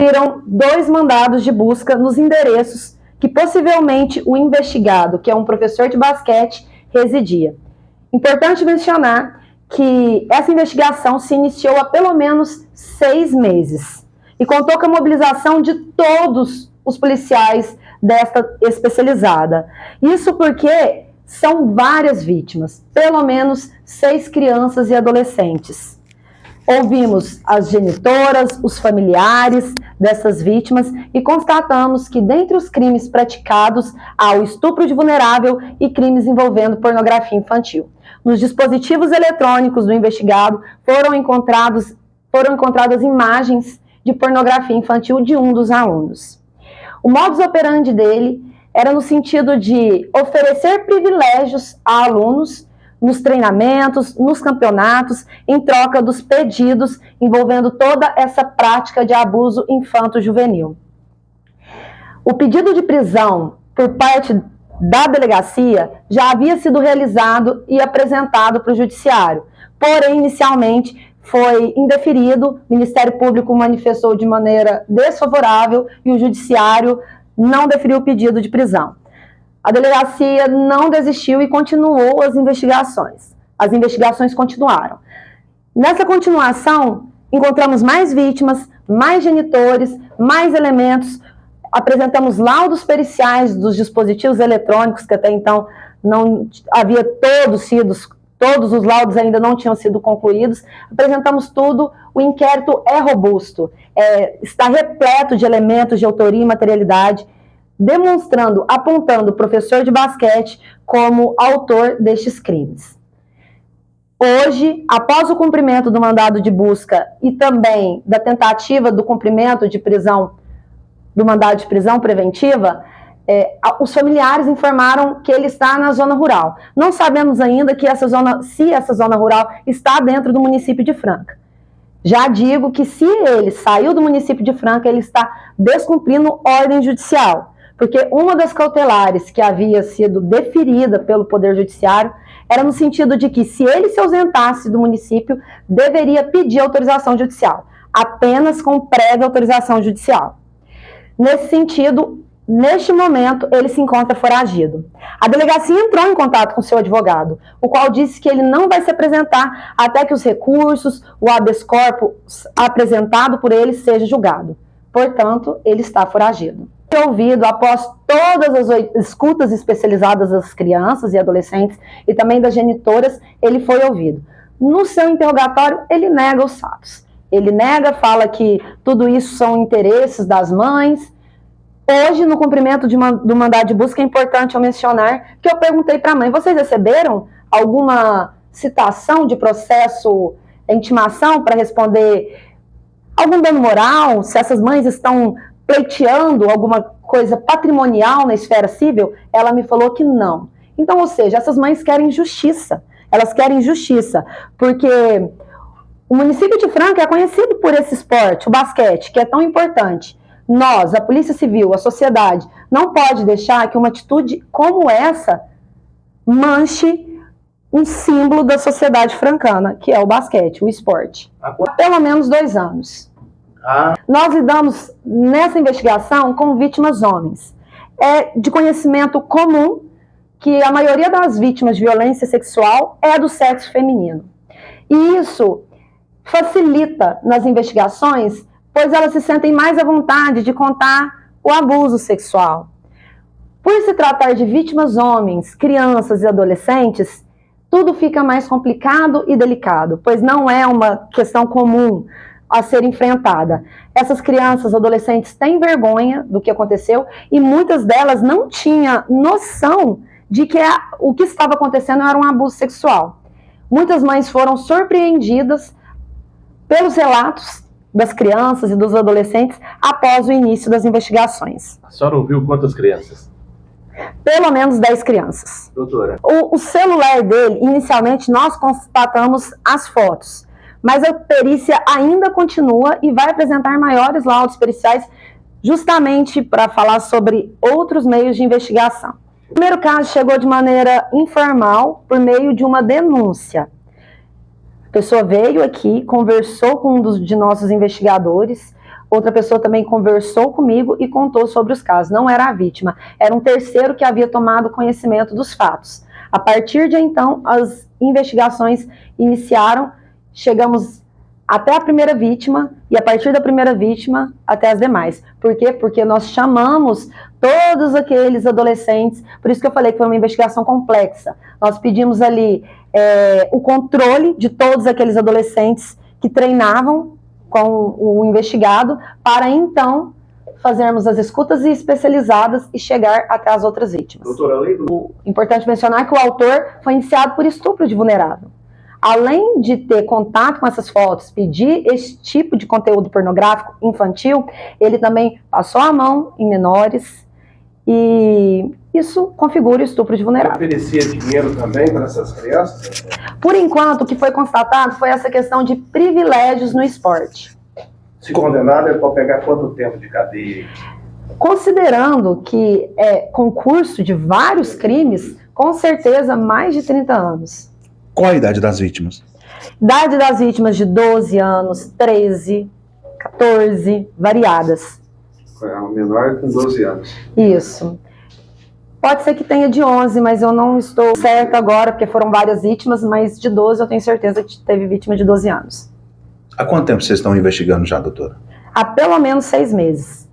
Viram 2 mandados de busca nos endereços que possivelmente o investigado, que é um professor de basquete, residia. Importante mencionar que essa investigação se iniciou há pelo menos 6 meses e contou com a mobilização de todos os policiais desta especializada. Isso porque são várias vítimas, pelo menos 6 crianças e adolescentes. Ouvimos as genitoras, os familiares dessas vítimas e constatamos que, dentre os crimes praticados, há o estupro de vulnerável e crimes envolvendo pornografia infantil. Nos dispositivos eletrônicos do investigado foram encontradas imagens de pornografia infantil de um dos alunos. O modus operandi dele era no sentido de oferecer privilégios a alunos nos treinamentos, nos campeonatos, em troca dos pedidos envolvendo toda essa prática de abuso infanto-juvenil. O pedido de prisão por parte da delegacia já havia sido realizado e apresentado para o judiciário, porém, inicialmente, foi indeferido, o Ministério Público manifestou de maneira desfavorável e o judiciário não deferiu o pedido de prisão. A delegacia não desistiu e continuou as investigações. As investigações continuaram. Nessa continuação, encontramos mais vítimas, mais genitores, mais elementos, apresentamos laudos periciais dos dispositivos eletrônicos, que até então não havia todos os laudos ainda não tinham sido concluídos, apresentamos tudo, o inquérito é robusto, está repleto de elementos de autoria e materialidade, demonstrando, apontando o professor de basquete como autor destes crimes. Hoje, após o cumprimento do mandado de busca e também da tentativa do cumprimento de prisão, do mandado de prisão preventiva, os familiares informaram que ele está na zona rural. Não sabemos ainda se essa zona rural está dentro do município de Franca. Já digo que se ele saiu do município de Franca, ele está descumprindo ordem judicial, porque uma das cautelares que havia sido deferida pelo Poder Judiciário era no sentido de que, se ele se ausentasse do município, deveria pedir autorização judicial, apenas com prévia autorização judicial. Nesse sentido, neste momento, ele se encontra foragido. A delegacia entrou em contato com seu advogado, o qual disse que ele não vai se apresentar até que os recursos, o habeas corpus apresentado por ele seja julgado. Portanto, ele está foragido. Ouvido após todas as escutas especializadas das crianças e adolescentes e também das genitoras, ele foi ouvido. No seu interrogatório, ele nega os fatos. Ele nega, fala que tudo isso são interesses das mães. Hoje, no cumprimento do mandado de busca, é importante eu mencionar que eu perguntei para a mãe: vocês receberam alguma citação de processo, intimação para responder algum dano moral? Se essas mães estão pleiteando alguma coisa patrimonial na esfera civil? Ela me falou que não. Então, ou seja, essas mães querem justiça. Elas querem justiça, porque o município de Franca é conhecido por esse esporte, o basquete, que é tão importante. Nós, a Polícia Civil, a sociedade, não pode deixar que uma atitude como essa manche um símbolo da sociedade francana, que é o basquete, o esporte. Há pelo menos 2 anos. Nós lidamos nessa investigação com vítimas homens. É de conhecimento comum que a maioria das vítimas de violência sexual é do sexo feminino. E isso facilita nas investigações, pois elas se sentem mais à vontade de contar o abuso sexual. Por se tratar de vítimas homens, crianças e adolescentes, tudo fica mais complicado e delicado, pois não é uma questão comum a ser enfrentada. Essas crianças, adolescentes têm vergonha do que aconteceu e muitas delas não tinham noção de que o que estava acontecendo era um abuso sexual. Muitas mães foram surpreendidas pelos relatos das crianças e dos adolescentes após o início das investigações. A senhora ouviu quantas crianças? Pelo menos 10 crianças. Doutora. O celular dele, inicialmente, nós constatamos as fotos, mas a perícia ainda continua e vai apresentar maiores laudos periciais justamente para falar sobre outros meios de investigação. O primeiro caso chegou de maneira informal, por meio de uma denúncia. A pessoa veio aqui, conversou com um de nossos investigadores, outra pessoa também conversou comigo e contou sobre os casos. Não era a vítima, era um terceiro que havia tomado conhecimento dos fatos. A partir de então, as investigações iniciaram, chegamos até a primeira vítima e a partir da primeira vítima até as demais. Por quê? Porque nós chamamos todos aqueles adolescentes, por isso que eu falei que foi uma investigação complexa. Nós pedimos ali o controle de todos aqueles adolescentes que treinavam com o investigado para então fazermos as escutas especializadas e chegar até as outras vítimas. Doutora, Importante mencionar que o autor foi indiciado por estupro de vulnerável. Além de ter contato com essas fotos, pedir esse tipo de conteúdo pornográfico infantil, ele também passou a mão em menores e isso configura o estupro de vulnerável. oferecia dinheiro também para essas crianças? Por enquanto, o que foi constatado foi essa questão de privilégios no esporte. Se condenado, ele pode pegar quanto tempo de cadeia? Considerando que é concurso de vários crimes, com certeza mais de 30 anos. Qual a idade das vítimas? Idade das vítimas de 12 anos, 13, 14, variadas. O menor com 12 anos. Isso. Pode ser que tenha de 11, mas eu não estou certa agora, porque foram várias vítimas, mas de 12 eu tenho certeza que teve vítima de 12 anos. Há quanto tempo vocês estão investigando já, doutora? Há pelo menos 6 meses.